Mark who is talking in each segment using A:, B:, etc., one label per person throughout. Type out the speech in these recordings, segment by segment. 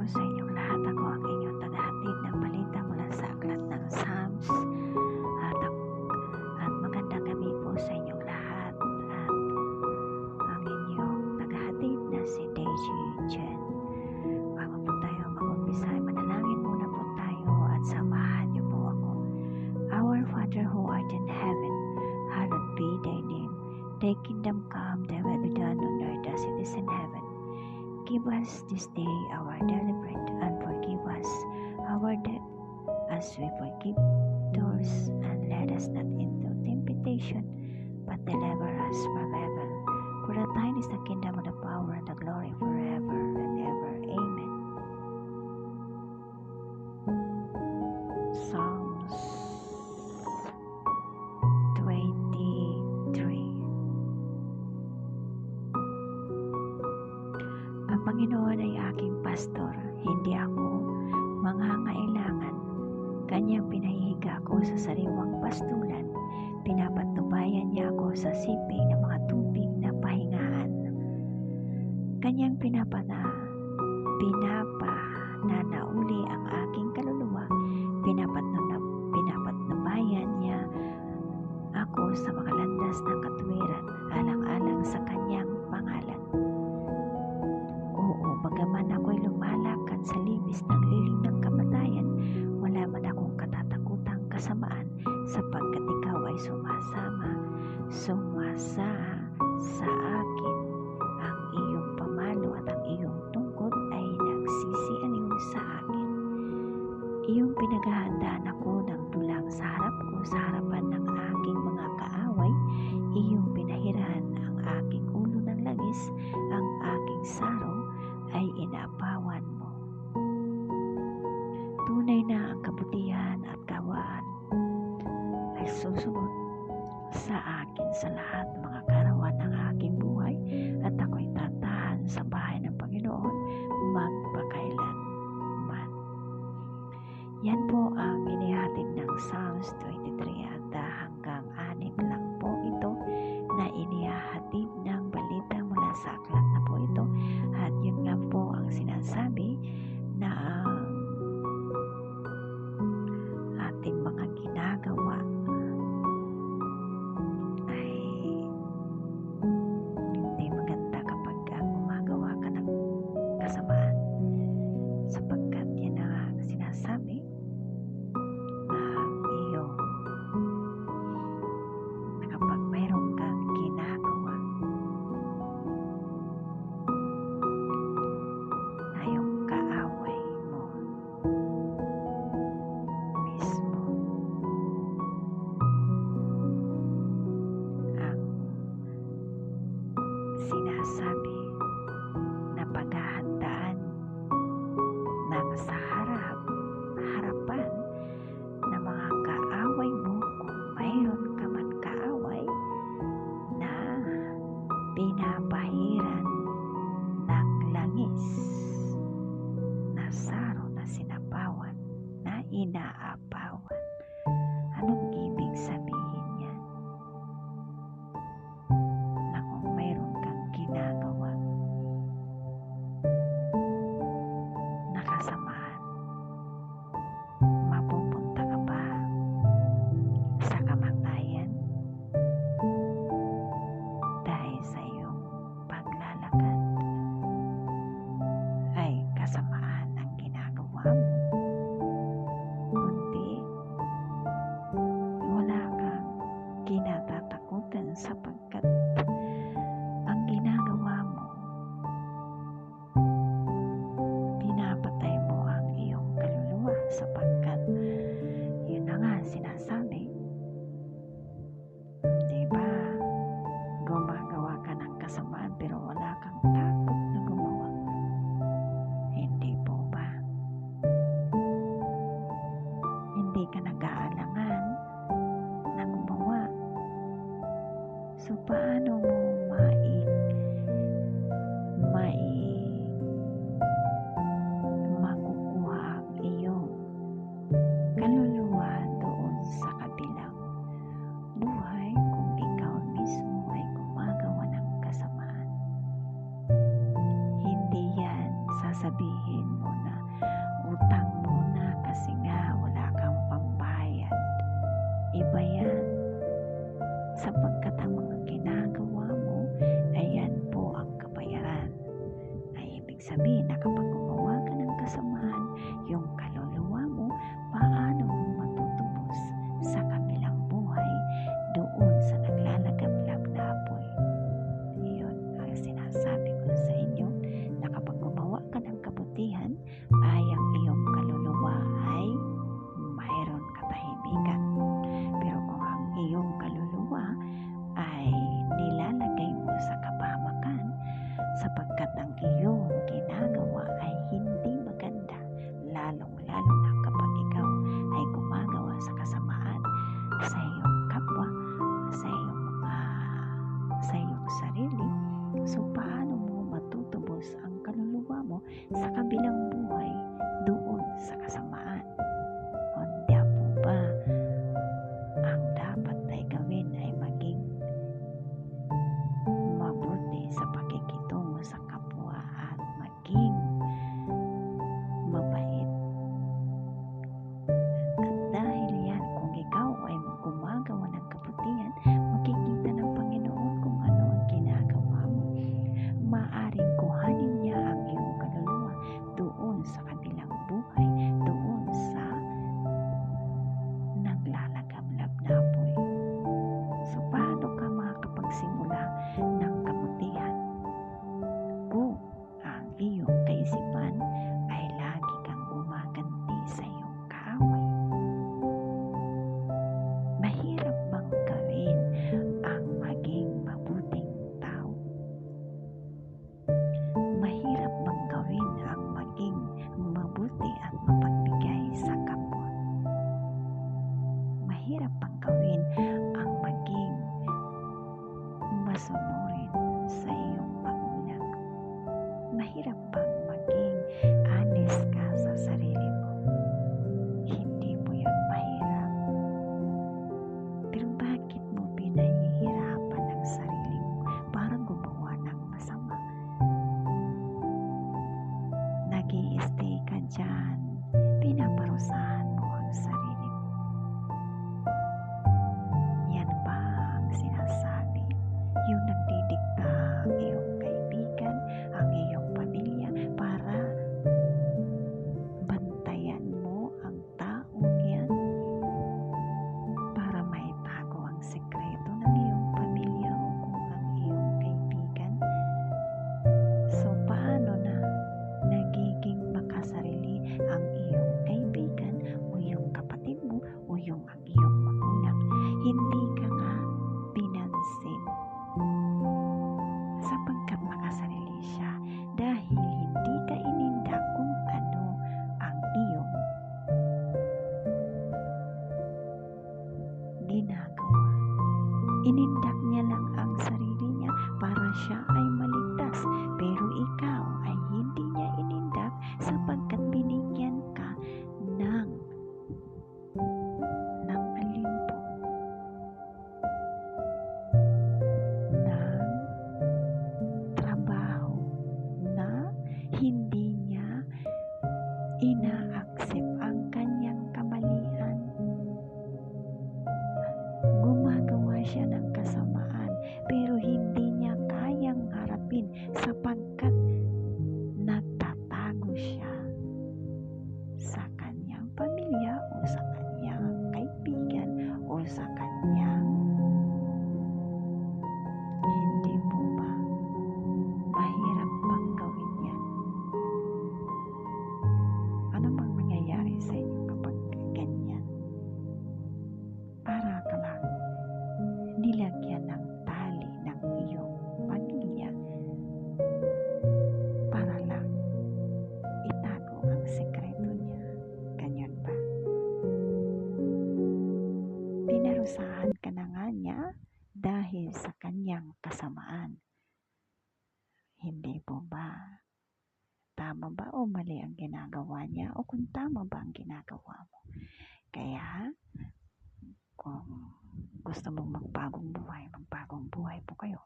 A: sa inyong lahat. Ako ang inyong tagahatid ng balita mula sa aklat ng Psalms. At magandang gabi po sa inyong lahat. At ang inyong tagahatid na si Deji Chen. Bago po tayo mag-umpisa, manalangin muna po tayo at samahan niyo po ako. Our Father who art in heaven, hallowed be thy name. Thy kingdom come, thy will be done on earth as it is in heaven. Give us this day our daily bread, and forgive us our debt, as we forgive those, and lead us not into temptation, but deliver us from evil. For thine is the kingdom, and the power, and the glory forever and ever. Amen. Psalms 23. Ang Panginoon ay aking pastor, hindi ako mangangailangan. Kanyang pinahihiga ako sa sariwang pastulan, pinapatnubayan niya ako sa siping ng mga tubig na pahingahan. Kanyang pinapananauli ang aking kaluluwa, pinapatnubayan niya ako sa mga landas ng katuwiran, alang-alang sa kanyang pangalan. Oo, bagaman ako'y lumalakad sa libis ng lilim ng kamatayan, wala man akong katatakutang kasamaan, sapagkat ikaw ay sumasa sa akin. Ang iyong pamalo at ang iyong tungkod ay nagsisialiw sa akin. Iyong pinaghahandaan ako ng dulang sa harap ko, sa harapan ng aking mga kaaway. Iyong pinahirahan ang aking ulo ng langis, ang aking sarong ay inaapawan mo. Tunay na ang kabutihan at kawaan ay susunod sa akin sa lahat ng mga karawan ng aking buhay, at ako'y tatahan sa bahay ng Panginoon magpakailanman. Yan po ang inihatid ng Psalms 23 at hanggang 6 lang po ito na inihatid ng balita mula sa aklat na po ito. At yun nga po ang sinasabi na ang ating mga ginagawa ay hindi maganda kapag gumagawa ka ng kasamaan, sapagkat yan ang sinasabi na kapag mayroon kang ginagawa na yung kaaway mo mismo ang sinasabi na paghahandaan ng sa harapan ng mga kaaway mo, kung mayroon ka man kaaway na pinapahiran ng langis na saro na sinapawan, na inaapawan. Anong ibig sabihin yan? Na kung mayroon kang ginagawa na kasamaan, mapupunta ka ba sa kamatayan dahil sa iyong paglalakad ay kasamaan ang ginagawa mo, kundi wala kang kinatatakutan, sapagkat ang ginagawa mo, pinapatay mo ang iyong kaluluwa, sapagkat yun na nga sinasabi, di ba, gumagawa ka ng kasamaan pero wala kang takot na gumawa, hindi po ba? Hindi ka nag-aalangan na gumawa. So paano mo makukuha ang iyong kaluluwa doon sa kabilang buhay kung ikaw mismo ay gumagawa ng kasamaan? Hindi yan sasabihin mo na sabihin na kapag gumawa ka ng kasamaan, yung kaluluwa mo, paano mo matutubos sa kabilang buhay doon sa naglalagablab na apoy. Yun ang sinasabi ko sa inyo, na kapag gumawa ka ng kabutihan, ay ang iyong kaluluwa ay mayroon katahimikan. Pero kung ang iyong kaluluwa ay nilalagay mo sa kapahamakan, sapagkat ang iyong ginagawa ay hindi maganda, lalong-lalo na kapag ikaw ay gumagawa sa kasamaan sa iyong kapwa, sa iyong sarili. So paano mo matutubos ang kaluluwa mo sa kabilang buhay doon sa kasamaan? Hindi po ba ang dapat ay gawin ay maging mabuti sa pakikitungo sa kapwa at maging mabait? At dahil yan, kung ikaw ay gumagawa ng kabutihan, makikita ng Panginoon kung ano ang ginagawa mo. Maaring kuhanin niya ang iyong kaluluwa doon sa kabilang buhay, doon sa naglalagablab na apoy. So paano ka makakapagsimula ng kabutihan kung ang iyong kaisipan ay lagi kang gumaganti sa iyong kaaway? Mahirap bang gawin ang maging mabuting tao? Mahirap bang gawin ang maging mabuti at mapagbigay sa kapwa? Mahirap bang gawin ang maging masunurin sa iyong magulang? Mahirap bang maging honest ka sa sarili mo? Hindi po yun mahirap. Pero bakit mo pinahihirapan ang sarili mo para gumawa ng masama? Nag-i-stay ka dyan, pinaparusahan mo ang sarili mo. Yan ba ang sinasabi? Yung nagdidikta ang iyong kaibigan, ang iyong pamilya, para bantayan mo ang taong yan, para maitago ang sekreto ng iyong pamilya o kung ang iyong kaibigan. So paano na nagiging makasarili ang iyong kaibigan o yung kapatid mo o yung ang iyong magulang? Hindi ka nga pinansin sapagkat makasarili siya dahil hindi ka ininda kung ano ang iyong ginagawa. Inindak niya lang ang sarili niya para siya ay maligtas, pero ikaw ay hindi niya inindak sapagkat binigyan ka ng alin po? Ng trabaho na hindi niya ina-accept ang kanyang kamalian. Gumagawa siya ng kasamaan pero hindi niya kayang harapin sapagkat nagtatago siya sa kanyang pamilya o sa kanyang kaibigan o sa kanyang, hindi po ba mahirap bang gawin yan? Ano bang mangyayari sa inyo kapag ganyan? Para ka lang nilagyan ng tali ng iyong pamilya para lang itago ang sekreto niya. Ganyan ba? Pinarusahan ka na nga niya dahil sa kanyang kasamaan. Hindi po ba? Tama ba o mali ang ginagawa niya? O kung tama ba ang ginagawa mo? Kaya, kung gusto mong magpagong buhay po kayo.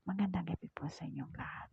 A: Magandang gabi po sa inyong lahat.